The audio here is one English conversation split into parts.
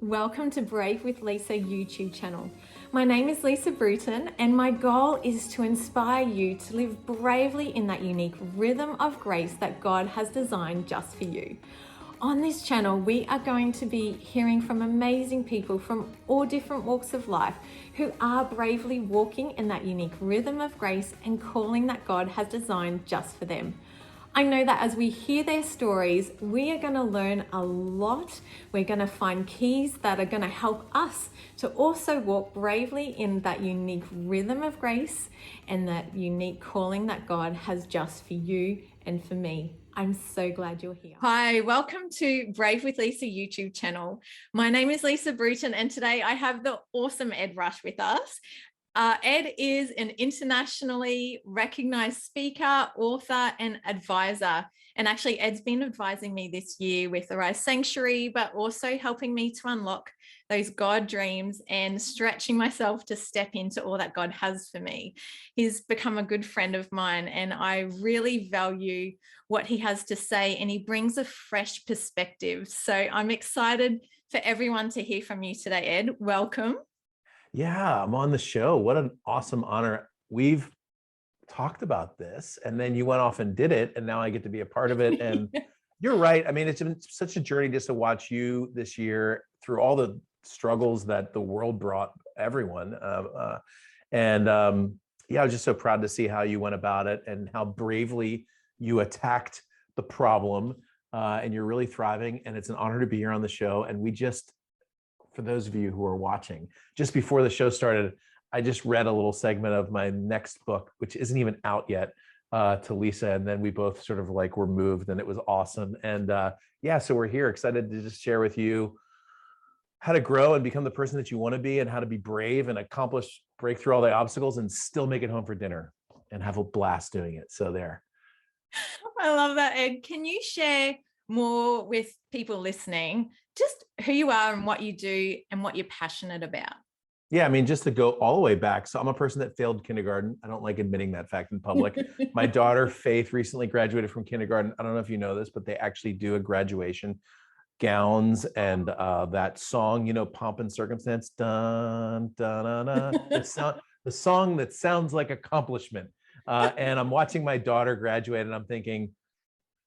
Welcome to Brave with Lisa YouTube channel. My name is Lisa Bruton and my goal is to inspire you to live bravely in that unique rhythm of grace that God has designed just for you. On this channel, we are going to be hearing from amazing people from all different walks of life who are bravely walking in that unique rhythm of grace and calling that God has designed just for them. I know that as we hear their stories, we are going to learn a lot. We're going to find keys that are going to help us to also walk bravely in that unique rhythm of grace and that unique calling that God has just for you and for me. I'm so glad you're here. Hi, welcome to Brave with Lisa YouTube channel. My name is Lisa Bruton and today I have the awesome Ed Rush with us. Ed is an internationally recognized speaker, author, and advisor. And actually, Ed's been advising me this year with the Rise Sanctuary, but also helping me to unlock those God dreams and stretching myself to step into all that God has for me. He's become a good friend of mine, and I really value what he has to say, and he brings a fresh perspective. So I'm excited for everyone to hear from you today, Ed. Welcome. Yeah, I'm on the show. What an awesome honor. We've talked about this and then you went off and did it. And now I get to be a part of it. And you're right. I mean, it's been such a journey just to watch you this year through all the struggles that the world brought everyone. Yeah, I was just so proud to see how you went about it and how bravely you attacked the problem. And you're really thriving. And it's an honor to be here on the show. And for those of you who are watching, just before the show started, I just read a little segment of my next book, which isn't even out yet, to Lisa. And then we both sort of like were moved and it was awesome. And yeah, so we're here excited to just share with you how to grow and become the person that you want to be and how to be brave and break through all the obstacles and still make it home for dinner and have a blast doing it. So there. I love that, Ed. Can you share more with people listening, just who you are and what you do and what you're passionate about? Yeah, I mean, just to go all the way back. So I'm a person that failed kindergarten. I don't like admitting that fact in public. My daughter, Faith, recently graduated from kindergarten. I don't know if you know this, but they actually do a graduation gowns and that song, Pomp and Circumstance. Dun, dun, dun, dun. The song that sounds like accomplishment. And I'm watching my daughter graduate and I'm thinking,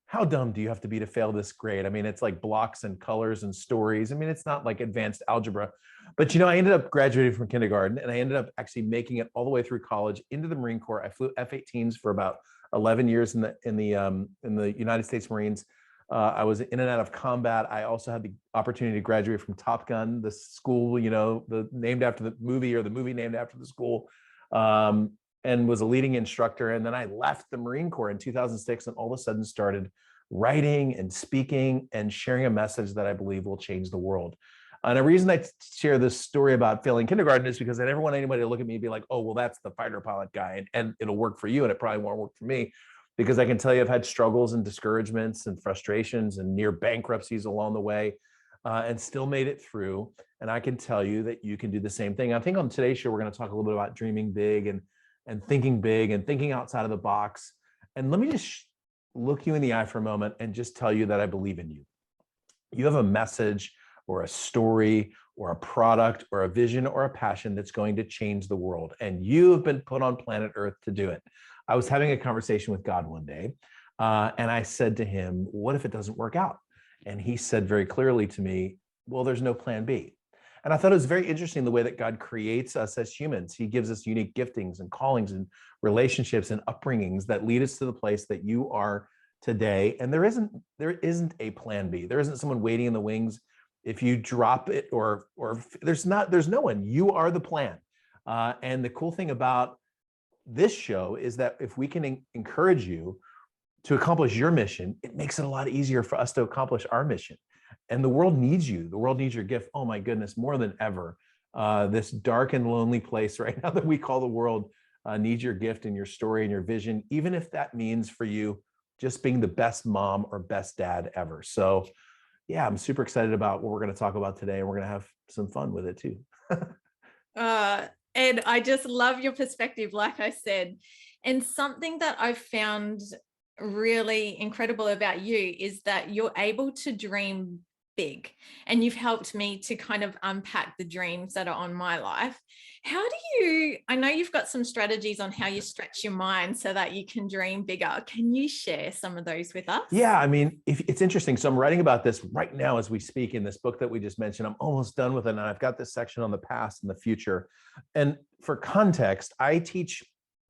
how dumb do you have to be to fail this grade? I mean, it's like blocks and colors and stories. I mean, it's not like advanced algebra, but I ended up graduating from kindergarten and I ended up actually making it all the way through college into the Marine Corps. I flew F-18s for about 11 years in the United States Marines. I was in and out of combat. I also had the opportunity to graduate from Top Gun, the school, named after the movie or the movie named after the school. And was a leading instructor. And then I left the Marine Corps in 2006 and all of a sudden started writing and speaking and sharing a message that I believe will change the world. And the reason I share this story about failing kindergarten is because I never want anybody to look at me and be like, oh, well, that's the fighter pilot guy and it'll work for you. And it probably won't work for me because I can tell you I've had struggles and discouragements and frustrations and near bankruptcies along the way and still made it through. And I can tell you that you can do the same thing. I think on today's show, we're going to talk a little bit about dreaming big and thinking big and thinking outside of the box. And let me just look you in the eye for a moment and just tell you that I believe in you. You have a message or a story or a product or a vision or a passion that's going to change the world. And you have been put on planet Earth to do it. I was having a conversation with God one day and I said to him, what if it doesn't work out? And he said very clearly to me, well, there's no plan B. And I thought it was very interesting the way that God creates us as humans. He gives us unique giftings and callings and relationships and upbringings that lead us to the place that you are today. And there isn't a plan B. There isn't someone waiting in the wings. If you drop it or there's no one. You are the plan. And the cool thing about this show is that if we can encourage you to accomplish your mission, it makes it a lot easier for us to accomplish our mission. And the world needs you. The world needs your gift. Oh my goodness, more than ever. This dark and lonely place right now that we call the world needs your gift and your story and your vision, even if that means for you just being the best mom or best dad ever. So yeah, I'm super excited about what we're going to talk about today. And we're going to have some fun with it too. Ed, I just love your perspective, like I said. And something that I've found really incredible about you is that you're able to dream big, and you've helped me to kind of unpack the dreams that are on my life. How do you, I know you've got some strategies on how you stretch your mind so that you can dream bigger. Can you share some of those with us? Yeah, I mean, it's interesting. So I'm writing about this right now as we speak in this book that we just mentioned. I'm almost done with it. And I've got this section on the past and the future. And for context, I teach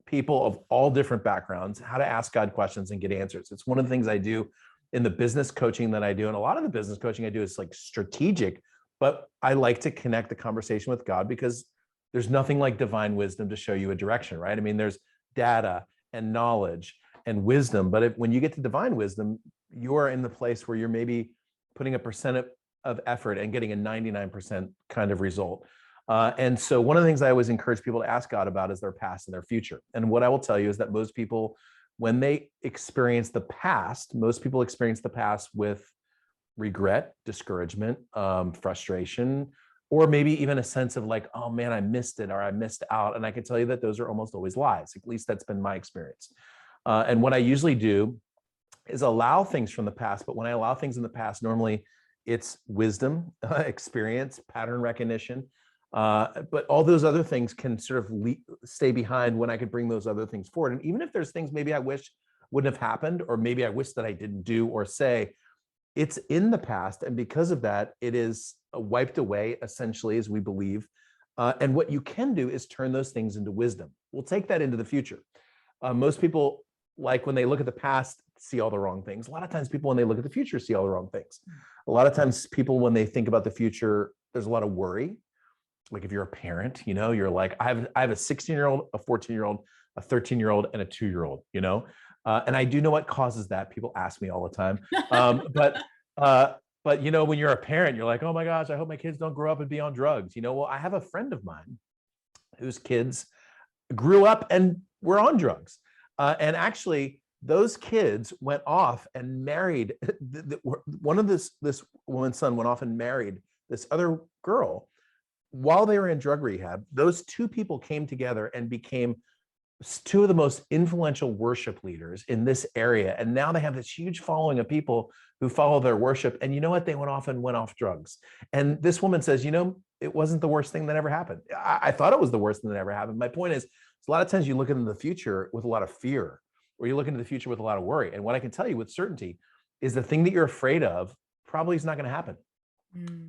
people of all different backgrounds how to ask God questions and get answers. It's one of the things I do in the business coaching that I do. And a lot of the business coaching I do is like strategic, but I like to connect the conversation with God because there's nothing like divine wisdom to show you a direction, right? I mean, there's data and knowledge and wisdom, but when you get to divine wisdom, you are in the place where you're maybe putting a percent of effort and getting a 99% kind of result. And so one of the things I always encourage people to ask God about is their past and their future. And what I will tell you is that most people, when they experience the past, most people experience the past with regret, discouragement, frustration, or maybe even a sense of like, oh man, I missed it or I missed out. And I can tell you that those are almost always lies. At least that's been my experience. And what I usually do is allow things from the past. But when I allow things in the past, normally it's wisdom, experience, pattern recognition. But all those other things can sort of stay behind when I could bring those other things forward. And even if there's things maybe I wish wouldn't have happened, or maybe I wish that I didn't do or say, it's in the past. And because of that, it is wiped away, essentially, as we believe. And what you can do is turn those things into wisdom. We'll take that into the future. Most people, like when they look at the past, see all the wrong things. A lot of times people, when they look at the future, see all the wrong things. A lot of times people, when they think about the future, there's a lot of worry. Like if you're a parent, you know, you're like, I have a 16-year-old, a 14-year-old, a 13-year-old, and a 2-year-old, you know? And I do know what causes that. People ask me all the time. But you know, when you're a parent, you're like, oh my gosh, I hope my kids don't grow up and be on drugs. You know, well, I have a friend of mine whose kids grew up and were on drugs. And actually, those kids went off and married. One of this woman's son went off and married this other girl while they were in drug rehab. Those two people came together and became two of the most influential worship leaders in this area. And now they have this huge following of people who follow their worship. And you know what? They went off drugs. And this woman says, you know, it wasn't the worst thing that ever happened. I thought it was the worst thing that ever happened. My point is, a lot of times you look into the future with a lot of fear, or you look into the future with a lot of worry. And what I can tell you with certainty is the thing that you're afraid of probably is not going to happen.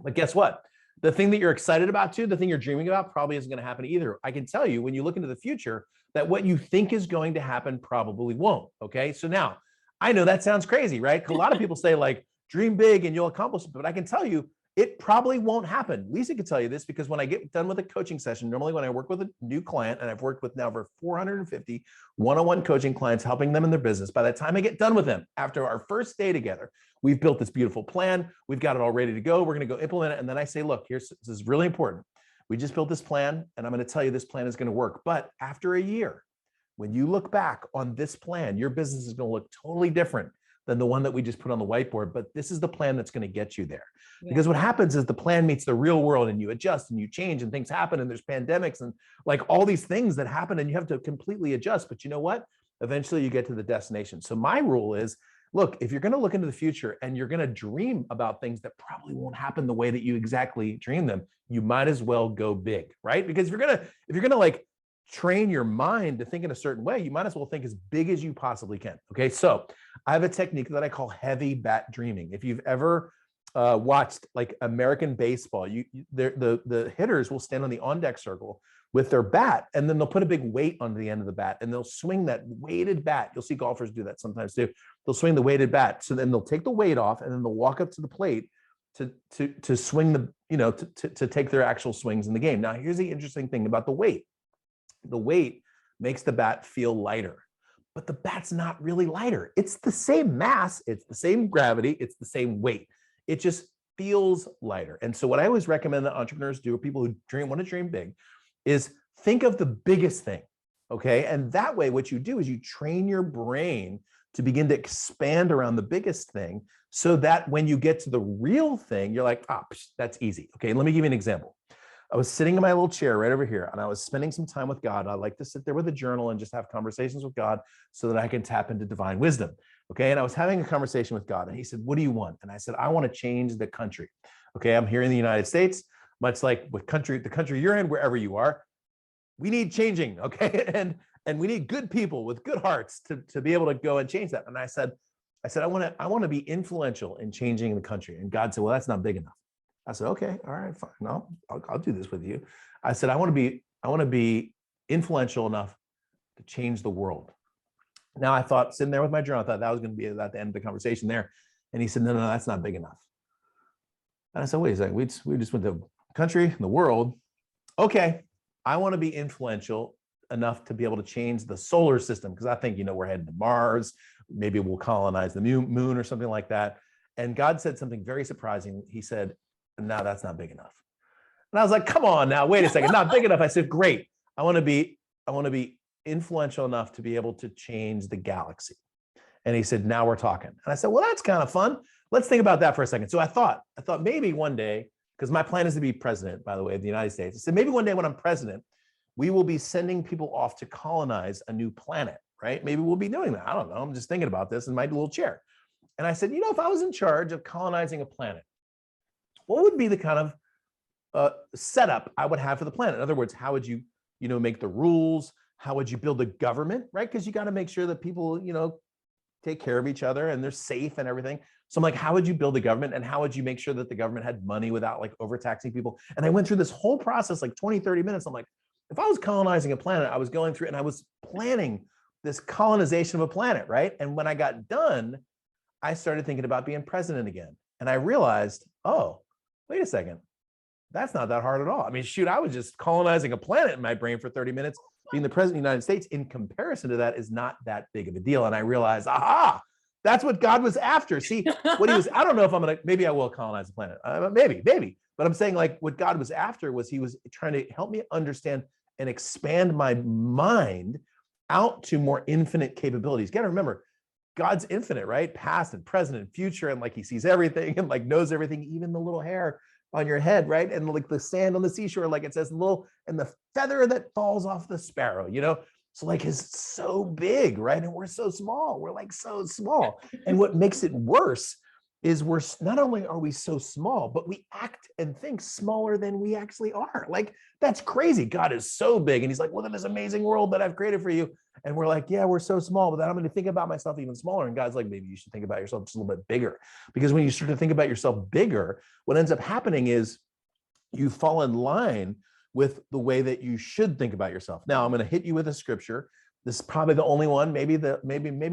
But guess what? The thing that you're excited about too, the thing you're dreaming about probably isn't going to happen either. I can tell you when you look into the future that what you think is going to happen probably won't. Okay. So now I know that sounds crazy, right? A lot of people say like, dream big and you'll accomplish it. But I can tell you, it probably won't happen. Lisa can tell you this because when I get done with a coaching session, normally when I work with a new client, and I've worked with now over 450 one-on-one coaching clients, helping them in their business. By the time I get done with them, after our first day together, we've built this beautiful plan. We've got it all ready to go. We're going to go implement it. And then I say, look, this is really important. We just built this plan and I'm going to tell you this plan is going to work. But after a year, when you look back on this plan, your business is going to look totally different than the one that we just put on the whiteboard. But this is the plan that's going to get you there. Yeah. Because what happens is the plan meets the real world and you adjust and you change and things happen and there's pandemics and like all these things that happen and you have to completely adjust. But you know what? Eventually you get to the destination. So my rule is, look, if you're going to look into the future and you're going to dream about things that probably won't happen the way that you exactly dream them, you might as well go big, right? Because if you're going to like train your mind to think in a certain way, you might as well think as big as you possibly can. Okay. So I have a technique that I call heavy bat dreaming. If you've ever watched like American baseball, the hitters will stand on the on deck circle with their bat, and then they'll put a big weight on the end of the bat and they'll swing that weighted bat. You'll see golfers do that sometimes too. They'll swing the weighted bat. So then they'll take the weight off and then they'll walk up to the plate to swing the, you know, to take their actual swings in the game. Now, here's the interesting thing about the weight. The weight makes the bat feel lighter, but the bat's not really lighter. It's the same mass, it's the same gravity, it's the same weight. It just feels lighter. And so what I always recommend that entrepreneurs do, or people who want to dream big, is think of the biggest thing, okay? And that way, what you do is you train your brain to begin to expand around the biggest thing so that when you get to the real thing, you're like, that's easy. Okay, let me give you an example. I was sitting in my little chair right over here and I was spending some time with God. I like to sit there with a journal and just have conversations with God so that I can tap into divine wisdom. Okay. And I was having a conversation with God, and he said, what do you want? And I said, I want to change the country. Okay. I'm here in the United States, much like with the country you're in, wherever you are, we need changing. Okay. And we need good people with good hearts to be able to go and change that. And I said, I want to be influential in changing the country. And God said, well, that's not big enough. I said, okay, all right, fine. No, I'll do this with you. I said, I want to be influential enough to change the world. Now I thought, sitting there with my journal, I thought that was going to be at the end of the conversation there. And he said, no, that's not big enough. And I said, wait a second, we just went to country, the world. Okay, I want to be influential enough to be able to change the solar system, because I think, we're heading to Mars. Maybe we'll colonize the moon or something like that. And God said something very surprising. He said, no, that's not big enough. And I was like, come on now, wait a second, not big enough. I said, great. I want to be influential enough to be able to change the galaxy. And he said, now we're talking. And I said, well, that's kind of fun. Let's think about that for a second. So I thought maybe one day, because my plan is to be president, by the way, of the United States. I said, maybe one day when I'm president, we will be sending people off to colonize a new planet, right? Maybe we'll be doing that. I don't know. I'm just thinking about this in my little chair. And I said, if I was in charge of colonizing a planet, what would be the kind of setup I would have for the planet? In other words, how would you, make the rules? How would you build a government, right? Because you got to make sure that people, take care of each other and they're safe and everything. So I'm like, how would you build a government, and how would you make sure that the government had money without like overtaxing people? And I went through this whole process, like 20, 30 minutes. I'm like, if I was colonizing a planet, I was going through it and I was planning this colonization of a planet, right? And when I got done, I started thinking about being president again. And I realized, oh, wait a second, that's not that hard at all. I mean, shoot, I was just colonizing a planet in my brain for 30 minutes. Being the president of the United States, in comparison to that, is not that big of a deal. And I realized, aha, that's what God was after. See, what he was, I don't know if maybe I will colonize the planet. Maybe. But I'm saying, like, what God was after was he was trying to help me understand and expand my mind out to more infinite capabilities. You got to remember, God's infinite, right? Past and present and future. And like, he sees everything and like knows everything, even the little hair on your head, right? And like the sand on the seashore, like it says and the feather that falls off the sparrow, So like, is so big, right? And we're so small. We're like so small. And what makes it worse is not only are we so small, but we act and think smaller than we actually are. Like, that's crazy. God is so big. And he's like, look at this amazing world that I've created for you. And we're like, yeah, we're so small, but then I'm going to think about myself even smaller. And God's like, maybe you should think about yourself just a little bit bigger. Because when you start to think about yourself bigger, what ends up happening is you fall in line with the way that you should think about yourself. Now, I'm going to hit you with a scripture. This is probably the only one, maybe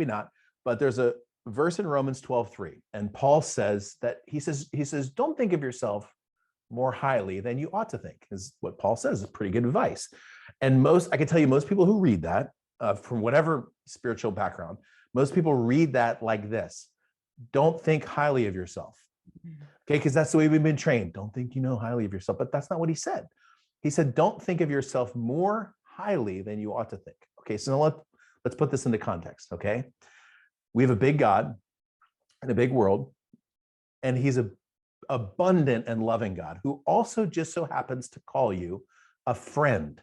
not, but there's a verse in Romans 12:3. And Paul says that he says, don't think of yourself more highly than you ought to think, is what Paul says. Is pretty good advice. And I can tell you, most people who read that, from whatever spiritual background, most people read that like this: don't think highly of yourself. Okay, because that's the way we've been trained. Don't think highly of yourself. But that's not what he said. He said, don't think of yourself more highly than you ought to think. Okay, so now let's put this into context, okay? We have a big God and a big world, and he's an abundant and loving God who also just so happens to call you a friend.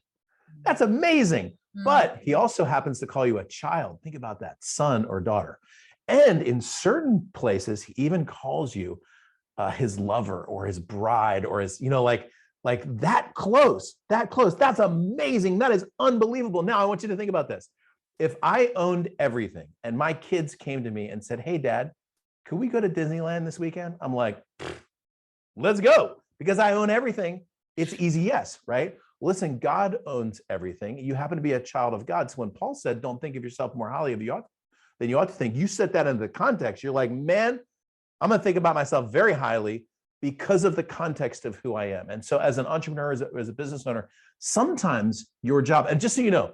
That's amazing. But he also happens to call you a child. Think about that, son or daughter. And in certain places, he even calls you his lover or his bride, or his, like that close. That's amazing. That is unbelievable. Now, I want you to think about this. If I owned everything and my kids came to me and said, hey, Dad, could we go to Disneyland this weekend? I'm like, let's go, because I own everything. It's easy, yes, right? Listen, God owns everything. You happen to be a child of God. So when Paul said, don't think of yourself more highly than you ought to think, you set that into the context. You're like, man, I'm going to think about myself very highly because of the context of who I am. And so as an entrepreneur, as a business owner, sometimes your job, and just so you know,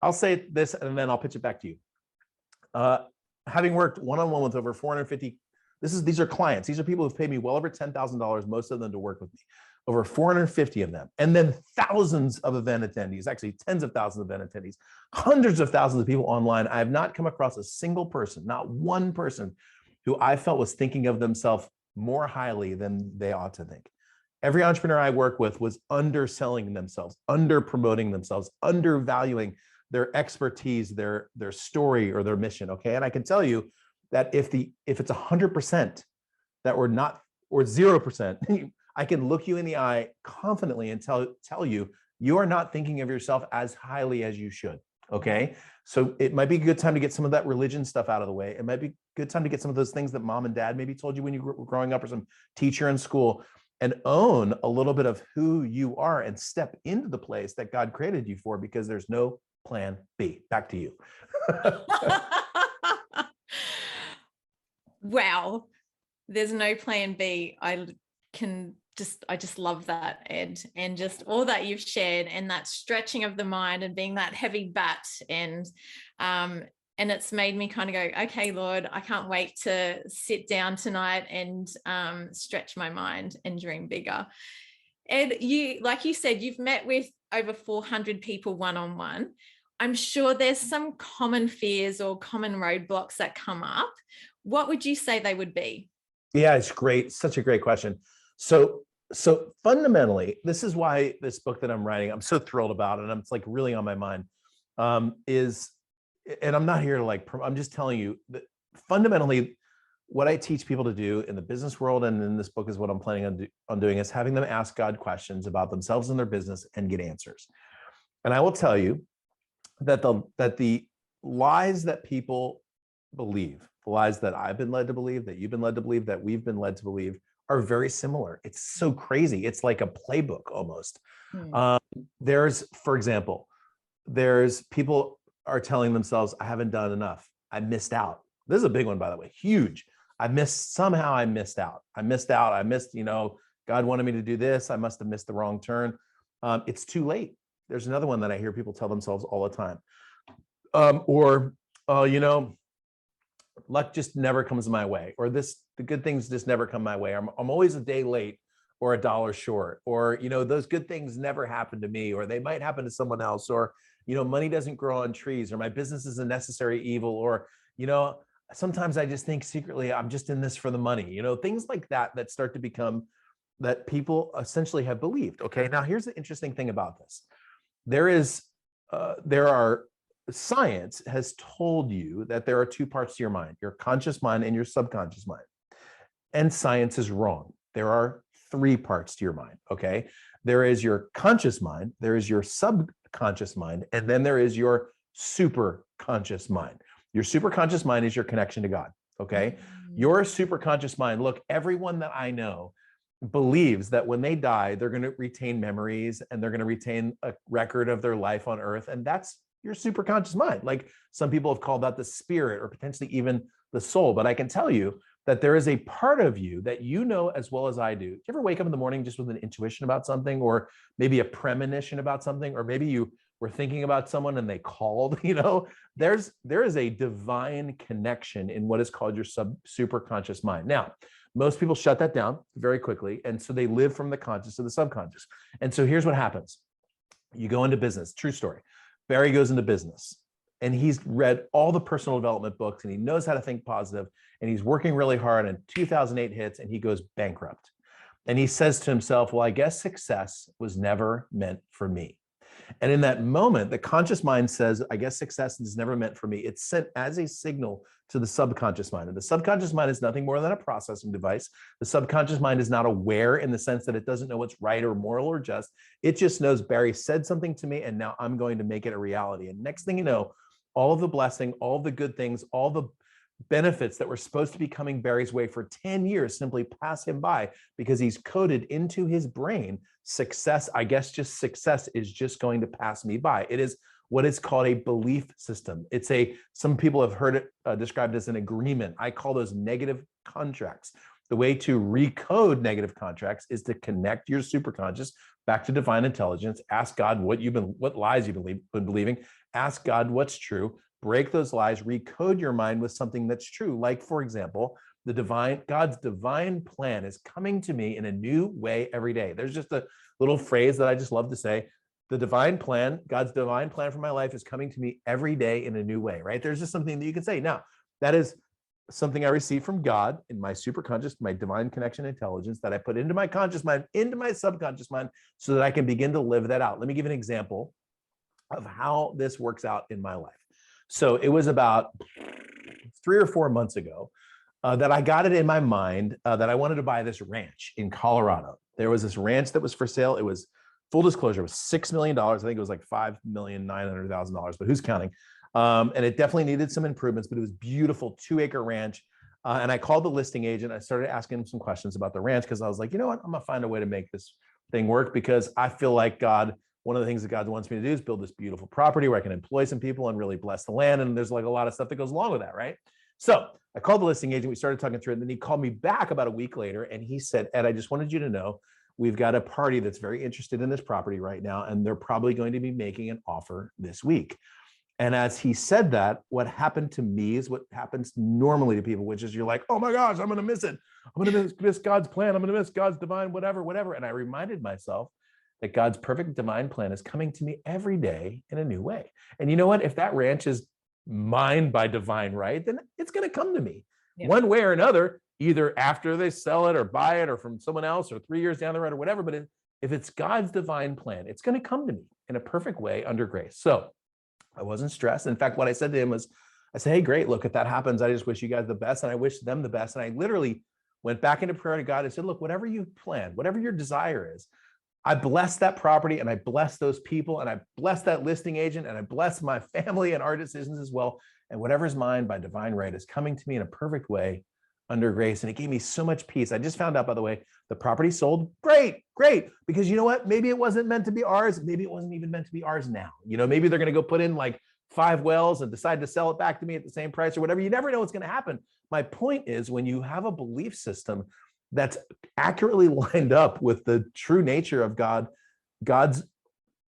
I'll say this and then I'll pitch it back to you. Having worked one-on-one with over 450, these are clients. These are people who've paid me well over $10,000, most of them to work with me, over 450 of them. And then thousands of event attendees, actually tens of thousands of event attendees, hundreds of thousands of people online. I have not come across a single person, not one person, who I felt was thinking of themselves more highly than they ought to think. Every entrepreneur I work with was underselling themselves, under-promoting themselves, undervaluing their expertise, their story, or their mission, okay? And I can tell you, that if it's 100% that we're not, or 0%, I can look you in the eye confidently and tell you, you are not thinking of yourself as highly as you should. Okay. So it might be a good time to get some of that religion stuff out of the way. It might be a good time to get some of those things that mom and dad maybe told you when you were growing up, or some teacher in school, and own a little bit of who you are and step into the place that God created you for, because there's no plan B. Back to you. Wow. There's no plan B. I just love that, Ed, and just all that you've shared, and that stretching of the mind and being that heavy bat, and it's made me kind of go, okay, Lord, I can't wait to sit down tonight and stretch my mind and dream bigger. Ed, like you said, you've met with over 400 people one-on-one. I'm sure there's some common fears or common roadblocks that come up. What would you say they would be? Yeah, it's great. Such a great question. So fundamentally, this is why this book that I'm writing, I'm so thrilled about, and it's like really on my mind, is, and I'm not here to I'm just telling you that fundamentally what I teach people to do in the business world and in this book is what I'm planning on doing, is having them ask God questions about themselves and their business and get answers. And I will tell you that the lies that people believe, the lies that I've been led to believe, that you've been led to believe, that we've been led to believe, are very similar. It's so crazy. It's like a playbook almost. There's, for example, there's people are telling themselves, I haven't done enough. I missed out. This is a big one, by the way, huge. Somehow I missed out. I missed, God wanted me to do this. I must have missed the wrong turn. It's too late. There's another one that I hear people tell themselves all the time. Luck just never comes my way, or the good things just never come my way. I'm always a day late or $1 short, or, those good things never happen to me, or they might happen to someone else, or, money doesn't grow on trees, or my business is a necessary evil, or, sometimes I just think secretly I'm just in this for the money, things like that start to become that people essentially have believed. Okay. Now here's the interesting thing about this. Science has told you that there are two parts to your mind, your conscious mind and your subconscious mind. And science is wrong. There are three parts to your mind, okay? There is your conscious mind, there is your subconscious mind, and then there is your super conscious mind. Your super conscious mind is your connection to God, okay? Your super conscious mind, look, everyone that I know believes that when they die, they're going to retain memories and they're going to retain a record of their life on earth, and that's your super conscious mind. Like some people have called that the spirit, or potentially even the soul. But I can tell you that there is a part of you that you know as well as I do. Do you ever wake up in the morning just with an intuition about something, or maybe a premonition about something, or maybe you were thinking about someone and they called? There is a divine connection in what is called your super conscious mind. Now, most people shut that down very quickly, and so they live from the conscious to the subconscious. And so here's what happens. You go into business, true story. Barry goes into business, and he's read all the personal development books, and he knows how to think positive, and he's working really hard, and 2008 hits and he goes bankrupt. And he says to himself, well, I guess success was never meant for me. And in that moment, the conscious mind says, I guess success is never meant for me. It's sent as a signal to the subconscious mind. And the subconscious mind is nothing more than a processing device. The subconscious mind is not aware in the sense that it doesn't know what's right or moral or just. It just knows Barry said something to me, and now I'm going to make it a reality. And next thing you know, all of the blessing, all of the good things, all the benefits that were supposed to be coming Barry's way for 10 years simply pass him by, because he's coded into his brain, success, I guess just success is just going to pass me by. It is what is called a belief system. Some people have heard it described as an agreement. I call those negative contracts. The way to recode negative contracts is to connect your superconscious back to divine intelligence. Ask God what lies you've been believing. Ask God what's true. Break those lies. Recode your mind with something that's true. Like, for example, God's divine plan is coming to me in a new way every day. There's just a little phrase that I just love to say. The divine plan, God's divine plan for my life is coming to me every day in a new way, right? There's just something that you can say. Now, that is something I received from God in my superconscious, my divine connection intelligence, that I put into my conscious mind, into my subconscious mind, so that I can begin to live that out. Let me give an example of how this works out in my life. So it was about 3 or 4 months ago that I got it in my mind that I wanted to buy this ranch in Colorado. There was this ranch that was for sale. It was, full disclosure, it was $6 million. I think it was like $5,900,000, but who's counting? And it definitely needed some improvements, but it was beautiful, 2-acre ranch. And I called the listing agent. I started asking him some questions about the ranch because I was like, you know what? I'm going to find a way to make this thing work because I feel like one of the things that God wants me to do is build this beautiful property where I can employ some people and really bless the land. And there's like a lot of stuff that goes along with that, right? So I called the listing agent. We started talking through it. And then he called me back about a week later. And he said, Ed, I just wanted you to know, we've got a party that's very interested in this property right now. And they're probably going to be making an offer this week. And as he said that, what happened to me is what happens normally to people, which is you're like, oh my gosh, I'm going to miss it. I'm going to miss God's plan. I'm going to miss God's divine, whatever. And I reminded myself that God's perfect divine plan is coming to me every day in a new way. And you know what? If that ranch is mine by divine right, then it's going to come to me one way or another, either after they sell it or buy it or from someone else or 3 years down the road or whatever. But if it's God's divine plan, it's going to come to me in a perfect way under grace. So I wasn't stressed. In fact, what I said to him was, I said, hey, great, look, if that happens, I just wish you guys the best. And I wish them the best. And I literally went back into prayer to God and said, look, whatever you plan, whatever your desire is, I bless that property and I bless those people and I bless that listing agent and I bless my family and our decisions as well. And whatever's mine by divine right is coming to me in a perfect way under grace. And it gave me so much peace. I just found out, by the way, the property sold. Great. Because you know what? Maybe it wasn't meant to be ours. Maybe it wasn't even meant to be ours now. Maybe they're going to go put in like 5 wells and decide to sell it back to me at the same price or whatever. You never know what's going to happen. My point is, when you have a belief system that's accurately lined up with the true nature of God's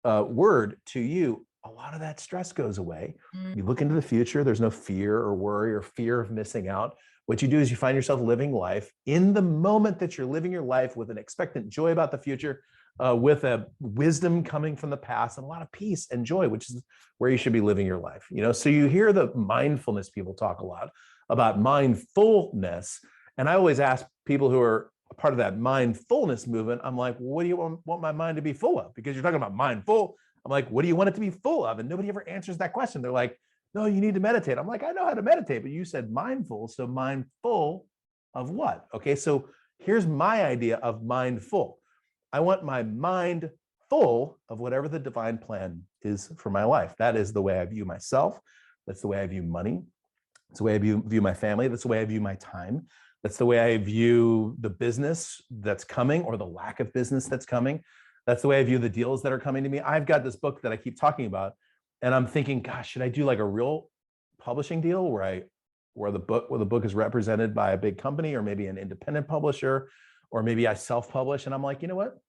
word to you, a lot of that stress goes away. You look into the future, there's no fear or worry or fear of missing out. What you do is you find yourself living life in the moment that you're living your life with an expectant joy about the future, with a wisdom coming from the past and a lot of peace and joy, which is where you should be living your life. So you hear the mindfulness people talk a lot about mindfulness. And I always ask people who are a part of that mindfulness movement, I'm like, what do you want my mind to be full of? Because you're talking about mindful. I'm like, what do you want it to be full of? And nobody ever answers that question. They're like, no, you need to meditate. I'm like, I know how to meditate, but you said mindful. So mindful of what? Okay, so here's my idea of mindful. I want my mind full of whatever the divine plan is for my life. That is the way I view myself. That's the way I view money. That's the way I view my family. That's the way I view my time. That's the way I view the business that's coming or the lack of business that's coming. That's the way I view the deals that are coming to me. I've got this book that I keep talking about, and I'm thinking, gosh, should I do like a real publishing deal where the book is represented by a big company or maybe an independent publisher, or maybe I self-publish? And I'm like, you know what?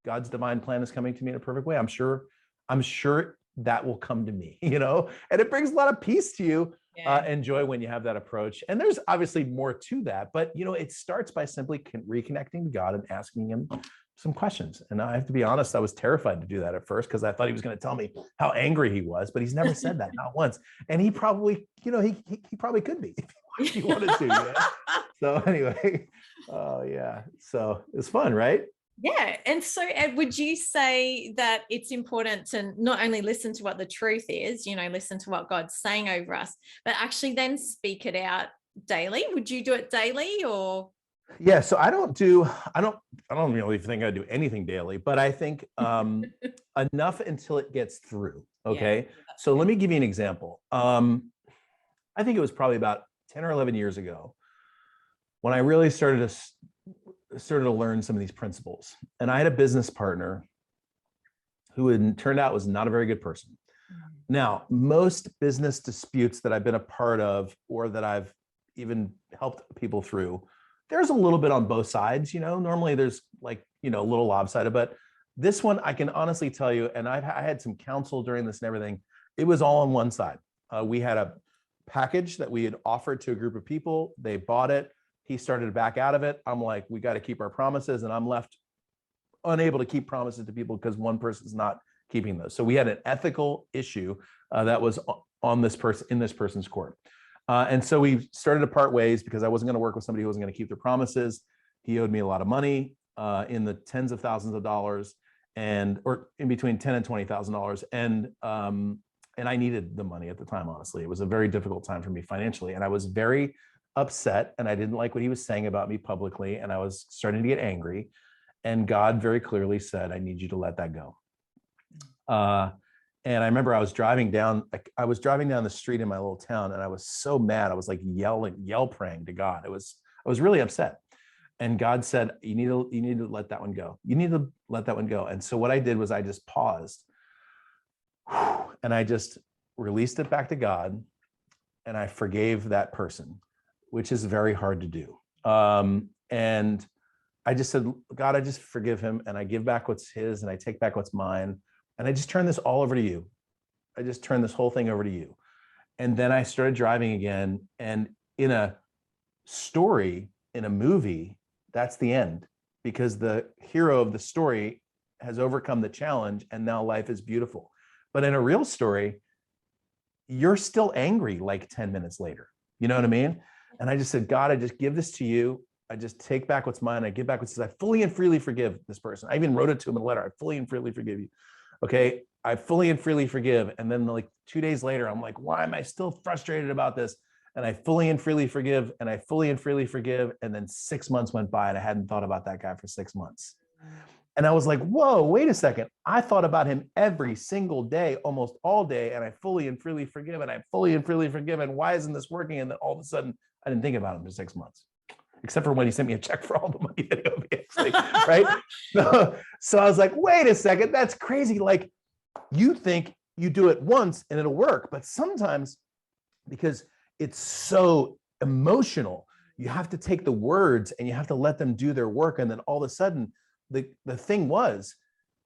God's divine plan is coming to me in a perfect way. I'm sure that will come to me, and it brings a lot of peace to you and joy when you have that approach. And there's obviously more to that, but it starts by simply reconnecting to God and asking him some questions. And I have to be honest, I was terrified to do that at first because I thought he was going to tell me how angry he was, but he's never said that, not once. And he probably, he probably could be if he wanted to. So anyway, so it's fun, right? Yeah. And so, Ed, would you say that it's important to not only listen to what the truth is, listen to what God's saying over us, but actually then speak it out daily? Would you do it daily or? Yeah. So I don't really think I do anything daily, but I think enough until it gets through. Okay. Yeah, so let me give you an example. I think it was probably about 10 or 11 years ago when I really started to learn some of these principles. And I had a business partner who it turned out was not a very good person. Now, most business disputes that I've been a part of or that I've even helped people through, there's a little bit on both sides. Normally there's like, a little lopsided, but this one I can honestly tell you, and I had some counsel during this and everything, it was all on one side. We had a package that we had offered to a group of people. They bought it. He started to back out of it. I'm like, we got to keep our promises. And I'm left unable to keep promises to people because one person's not keeping those. So we had an ethical issue that was on this person in this person's court. And so we started to part ways because I wasn't going to work with somebody who wasn't going to keep their promises. He owed me a lot of money in the tens of thousands of dollars or in between $10,000 and $20,000. And And I needed the money at the time, honestly. It was a very difficult time for me financially. And I was very upset, and I didn't like what he was saying about me publicly. And I was starting to get angry. And God very clearly said, I need you to let that go. And I remember I was driving down the street in my little town, and I was so mad. I was like yell praying to God. I was really upset. And God said, you need to let that one go. You need to let that one go. And so what I did was I just paused and I just released it back to God, and I forgave that person, which is very hard to do. And I just said, God, I just forgive him, and I give back what's his, and I take back what's mine. And I just turn this all over to you. I just turned this whole thing over to you. And then I started driving again. And in a story, in a movie, that's the end, because the hero of the story has overcome the challenge, and now life is beautiful. But in a real story, you're still angry like 10 minutes later. You know what I mean? And I just said, God, I just give this to you. I just take back what's mine. I give back what's his. I fully and freely forgive this person. I even wrote it to him in a letter. I fully and freely forgive you. Okay. I fully and freely forgive. And then like 2 days later, I'm like, why am I still frustrated about this? And I fully and freely forgive, and I fully and freely forgive. And then 6 months went by, and I hadn't thought about that guy for 6 months. And I was like, whoa, wait a second. I thought about him every single day, almost all day. And I fully and freely forgive, and I fully and freely forgive. And why isn't this working? And then all of a sudden I didn't think about him for 6 months, except for when he sent me a check for all the money that he owed me, right? So I was like, wait a second, that's crazy. Like, you think you do it once and it'll work, but sometimes, because it's so emotional, you have to take the words and you have to let them do their work. And then all of a sudden, the thing was,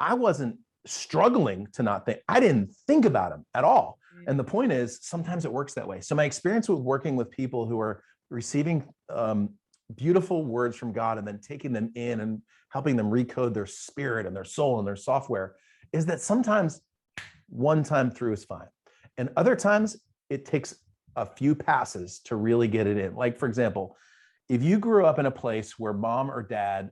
I wasn't struggling to not think. I didn't think about him at all. And the point is, sometimes it works that way. So my experience with working with people who are receiving beautiful words from God and then taking them in and helping them recode their spirit and their soul and their software is that sometimes one time through is fine. And other times it takes a few passes to really get it in. Like, for example, if you grew up in a place where mom or dad,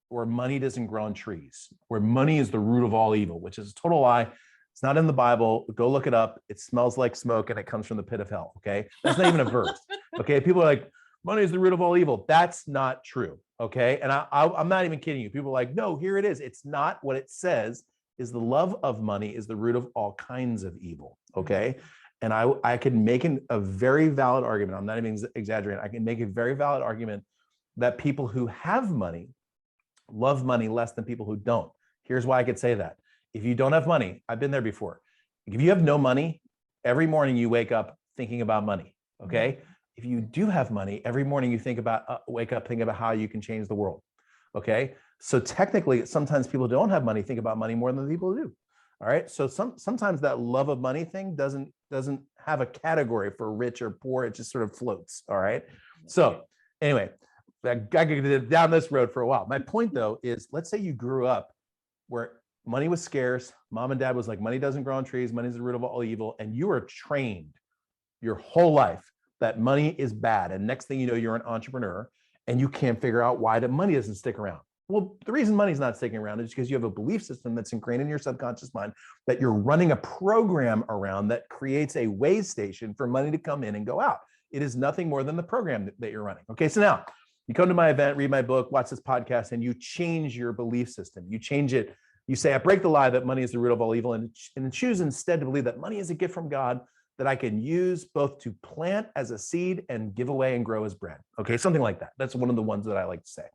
where money doesn't grow on trees, where money is the root of all evil, which is a total lie. It's not in the Bible. Go look it up. It smells like smoke and it comes from the pit of hell. Okay. That's not even a verse. Okay. People are like, money is the root of all evil. That's not true. Okay. And I'm not even kidding you. People are like, no, here it is. It's not. What it says is the love of money is the root of all kinds of evil. Okay. And I can make a very valid argument. I'm not even exaggerating. I can make a very valid argument that people who have money love money less than people who don't. Here's why I could say that. If you don't have money, I've been there before. If you have no money, every morning you wake up thinking about money. Okay. If you do have money, every morning you wake up thinking about how you can change the world. Okay. So technically, sometimes people who don't have money think about money more than the people who do. All right. So sometimes that love of money thing doesn't have a category for rich or poor. It just sort of floats. All right. So anyway, I could get down this road for a while. My point though is, let's say you grew up where money was scarce. Mom and dad was like, money doesn't grow on trees. Money is the root of all evil. And you are trained your whole life that money is bad. And next thing you know, you're an entrepreneur and you can't figure out why the money doesn't stick around. Well, the reason money's not sticking around is because you have a belief system that's ingrained in your subconscious mind that you're running a program around that creates a way station for money to come in and go out. It is nothing more than the program that you're running. Okay, so now you come to my event, read my book, watch this podcast, and you change your belief system. You change it. You say, I break the lie that money is the root of all evil, and choose instead to believe that money is a gift from God that I can use both to plant as a seed and give away and grow as bread. Okay, something like that. That's one of the ones that I like to say.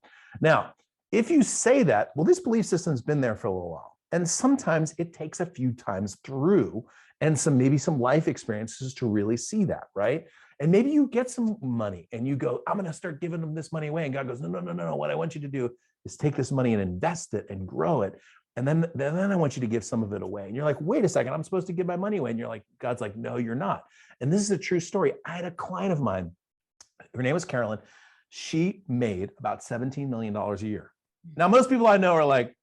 Now, if you say that, well, this belief system's been there for a little while. And sometimes it takes a few times through and maybe some life experiences to really see that, right? And maybe you get some money and you go, I'm going to start giving them this money away. And God goes, no. What I want you to do is take this money and invest it and grow it. And then I want you to give some of it away. And you're like, wait a second, I'm supposed to give my money away. And you're like, God's like, no, you're not. And this is a true story. I had a client of mine. Her name was Carolyn. She made about $17 million a year. Now, most people I know are like,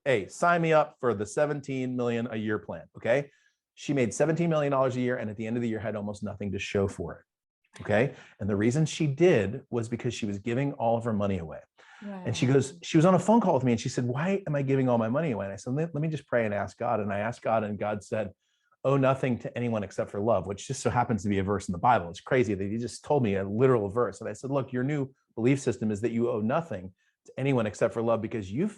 hey, sign me up for the 17 million a year plan. Okay. She made $17 million a year. And at the end of the year had almost nothing to show for it. Okay. And the reason she did was because she was giving all of her money away. Wow. And she was on a phone call with me and she said, why am I giving all my money away? And I said, let me just pray and ask God. And I asked God and God said, owe nothing to anyone except for love, which just so happens to be a verse in the Bible. It's crazy that he just told me a literal verse. And I said, look, your new belief system is that you owe nothing to anyone except for love, because you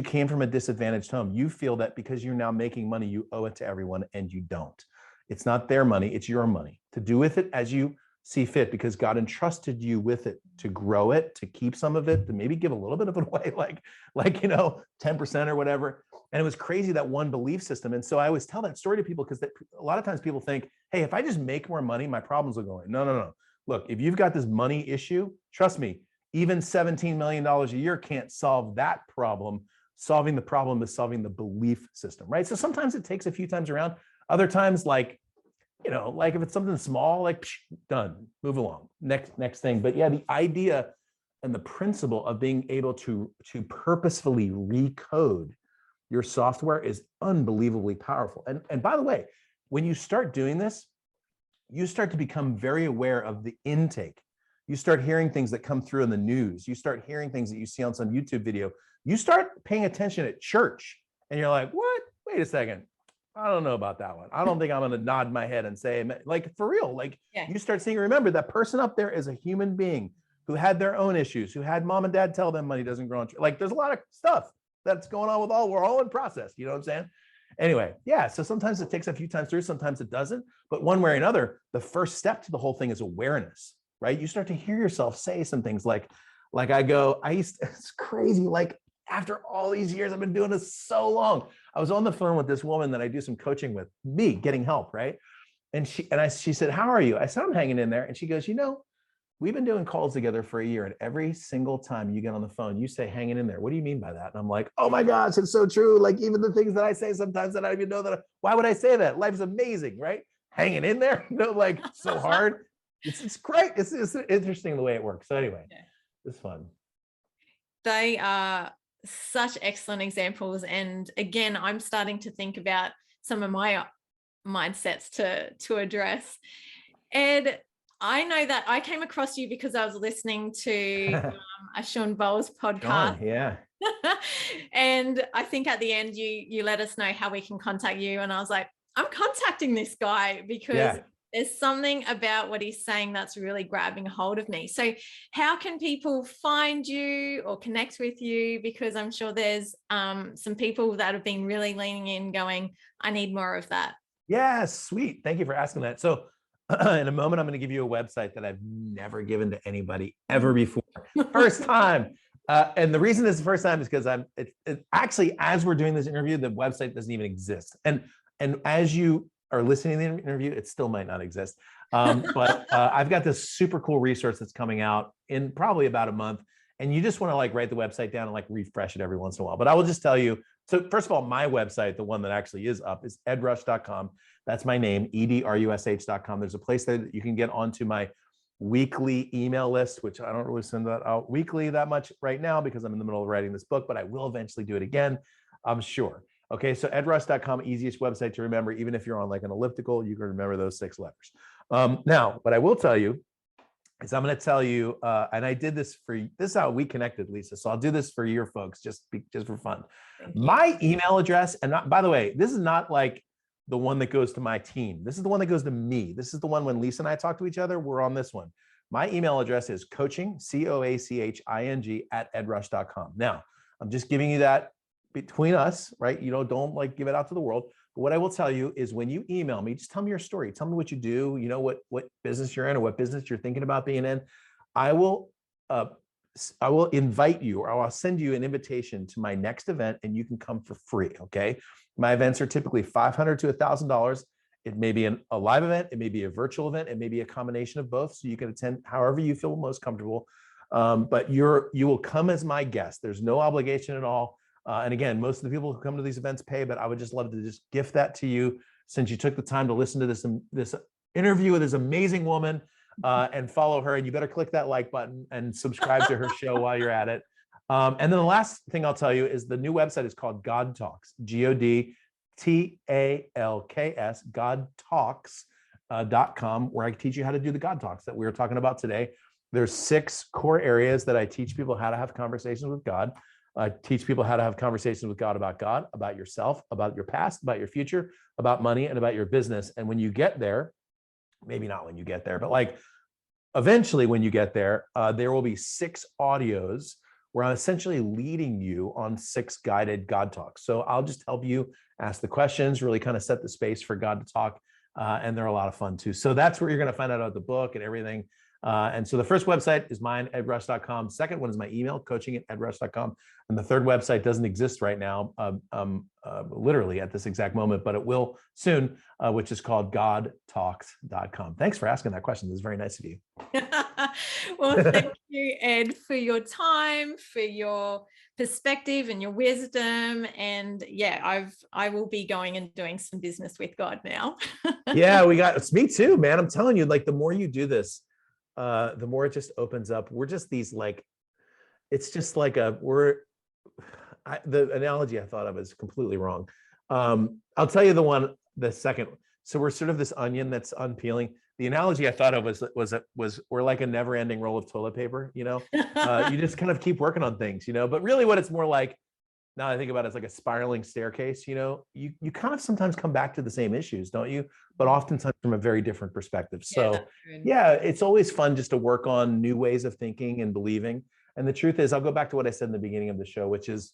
came from a disadvantaged home, you feel that because you're now making money, you owe it to everyone, and you don't. It's not their money, it's your money, to do with it as you see fit, because God entrusted you with it to grow it, to keep some of it, to maybe give a little bit of it away, like 10% or whatever. And it was crazy, that one belief system. And so I always tell that story to people, because a lot of times people think, hey, if I just make more money, my problems will go away. No. Look, if you've got this money issue, trust me, even $17 million a year can't solve that problem. Solving the problem is solving the belief system, right? So sometimes it takes a few times around. Other times, like if it's something small, like done, move along, next thing. But yeah, the idea and the principle of being able to purposefully recode your software is unbelievably powerful. And by the way, when you start doing this, you start to become very aware of the intake. You start hearing things that come through in the news. You start hearing things that you see on some YouTube video. You start paying attention at church, and you're like, what? Wait a second. I don't know about that one. I don't think I'm going to nod my head and say, like, for real, like, you start seeing, remember, that person up there is a human being who had their own issues, who had mom and dad tell them money doesn't grow on trees. Like, there's a lot of stuff that's going on we're all in process. You know what I'm saying? Anyway, yeah. So sometimes it takes a few times through, sometimes it doesn't. But one way or another, the first step to the whole thing is awareness, right? You start to hear yourself say some things like it's crazy. Like, after all these years, I've been doing this so long. I was on the phone with this woman that I do some coaching with, me getting help, right? And she said, how are you? I said, I'm hanging in there. And she goes, we've been doing calls together for a year, and every single time you get on the phone, you say, hanging in there. What do you mean by that? And I'm like, oh my gosh, it's so true. Like, even the things that I say sometimes that I don't even know why would I say that? Life's amazing, right? Hanging in there, like, so hard. It's great. It's interesting the way it works. So anyway, it's fun. They are such excellent examples. And again, I'm starting to think about some of my mindsets to address. Ed, I know that I came across you because I was listening to a Sean Bowles podcast. Sean, yeah. And I think at the end you let us know how we can contact you. And I was like, I'm contacting this guy because there's something about what he's saying that's really grabbing hold of me. So how can people find you or connect with you? Because I'm sure there's some people that have been really leaning in going, I need more of that. Yeah, sweet. Thank you for asking that. So in a moment, I'm going to give you a website that I've never given to anybody ever before. First time. And the reason it's the first time is because actually, as we're doing this interview, the website doesn't even exist. And as you are listening to the interview, it still might not exist. But I've got this super cool resource that's coming out in probably about a month. And you just want to write the website down and refresh it every once in a while. But I will just tell you, so first of all, my website, the one that actually is up, is edrush.com. That's my name, edrush.com. There's a place there that you can get onto my weekly email list, which I don't really send that out weekly that much right now because I'm in the middle of writing this book, but I will eventually do it again, I'm sure. Okay, so edrush.com, easiest website to remember. Even if you're on an elliptical, you can remember those 6 letters. Now, what I will tell you is I'm going to tell you, and I did this this is how we connected, Lisa. So I'll do this for your folks, just for fun. My email address, and by the way, this is not the one that goes to my team. This is the one that goes to me. This is the one when Lisa and I talk to each other, we're on this one. My email address is coaching, COACHING @edrush.com. Now, I'm just giving you that between us, right? Don't give it out to the world. But what I will tell you is when you email me, just tell me your story. Tell me what you do, what business you're in or what business you're thinking about being in. I will invite you, or I'll send you an invitation to my next event, and you can come for free, okay? My events are typically $500 to $1,000. It may be a live event, it may be a virtual event, it may be a combination of both, so you can attend however you feel most comfortable. But you will come as my guest. There's no obligation at all. And again, most of the people who come to these events pay, but I would just love to just gift that to you since you took the time to listen to this interview with this amazing woman and follow her. And you better click that like button and subscribe to her show while you're at it. And then the last thing I'll tell you is the new website is called God Talks, GODTALKS, godtalks.com, where I teach you how to do the God Talks that we were talking about today. There's 6 core areas that I teach people how to have conversations with God. I teach people how to have conversations with God, about yourself, about your past, about your future, about money, and about your business. And when you get there, maybe not when you get there, but like eventually when you get there, there will be 6 audios where I'm essentially leading you on 6 guided God talks. So I'll just help you ask the questions, really kind of set the space for God to talk. And they're a lot of fun too. So that's where you're going to find out about the book and everything. And so the first website is mine, edrush.com. Second one is my email, coaching@edrush.com. And the third website doesn't exist right now, literally at this exact moment, but it will soon, which is called godtalks.com. Thanks for asking that question. This is very nice of you. Well, thank you, Ed, for your time, for your perspective and your wisdom. And yeah, I will be going and doing some business with God now. Yeah, it's me too, man. I'm telling you, like the more you do this, the more it just opens up. We're just these like, it's just like the analogy I thought of is completely wrong. I'll tell you the second. So we're sort of this onion that's unpeeling. The analogy I thought of was we're like a never ending roll of toilet paper, you just kind of keep working on things, but really what it's more like, now I think about it, it's like a spiraling staircase, you kind of sometimes come back to the same issues, don't you? But oftentimes from a very different perspective. So yeah, it's always fun just to work on new ways of thinking and believing. And the truth is, I'll go back to what I said in the beginning of the show, which is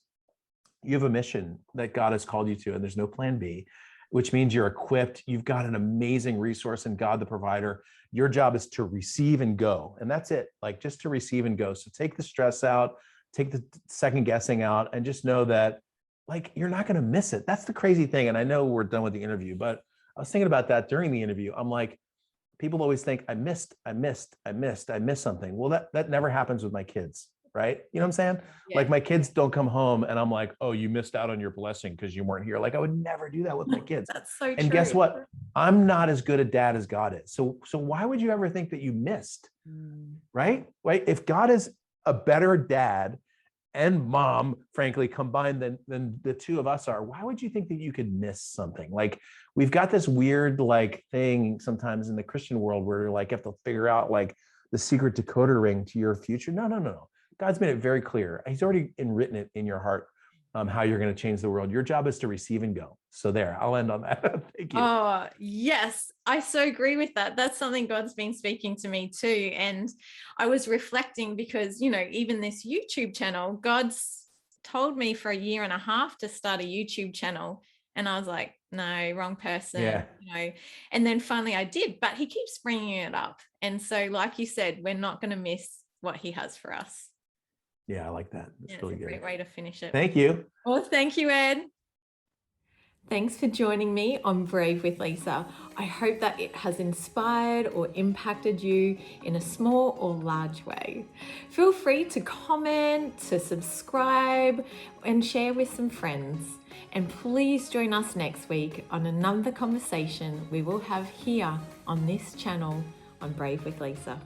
you have a mission that God has called you to, and there's no plan B, which means you're equipped. You've got an amazing resource in God, the provider. Your job is to receive and go. And that's it, like just to receive and go. So take the stress out, take the second guessing out, and just know that like, you're not going to miss it. That's the crazy thing. And I know we're done with the interview, but I was thinking about that during the interview. I'm like, people always think I missed something. Well, that never happens with my kids. Right? You know what I'm saying? Yeah. Like my kids don't come home and I'm like, oh, you missed out on your blessing because you weren't here. Like I would never do that with my kids. That's so true. And guess what? I'm not as good a dad as God is. So why would you ever think that you missed? Right? If God is a better dad and mom, frankly, combined than the two of us are, why would you think that you could miss something? Like we've got this weird like thing sometimes in the Christian world where like you have to figure out like the secret decoder ring to your future. No. God's made it very clear. He's already written it in your heart, how you're going to change the world. Your job is to receive and go. So there, I'll end on that. Thank you. Oh, yes. I so agree with that. That's something God's been speaking to me too. And I was reflecting because, even this YouTube channel, God's told me for 1.5 years to start a YouTube channel. And I was like, no, wrong person, and then finally I did, but he keeps bringing it up. And so, like you said, we're not going to miss what he has for us. Yeah, I like that. That's really good. Great way to finish it. Thank you. Well, thank you, Ed. Thanks for joining me on Brave with Lisa. I hope that it has inspired or impacted you in a small or large way. Feel free to comment, to subscribe, and share with some friends. And please join us next week on another conversation we will have here on this channel on Brave with Lisa.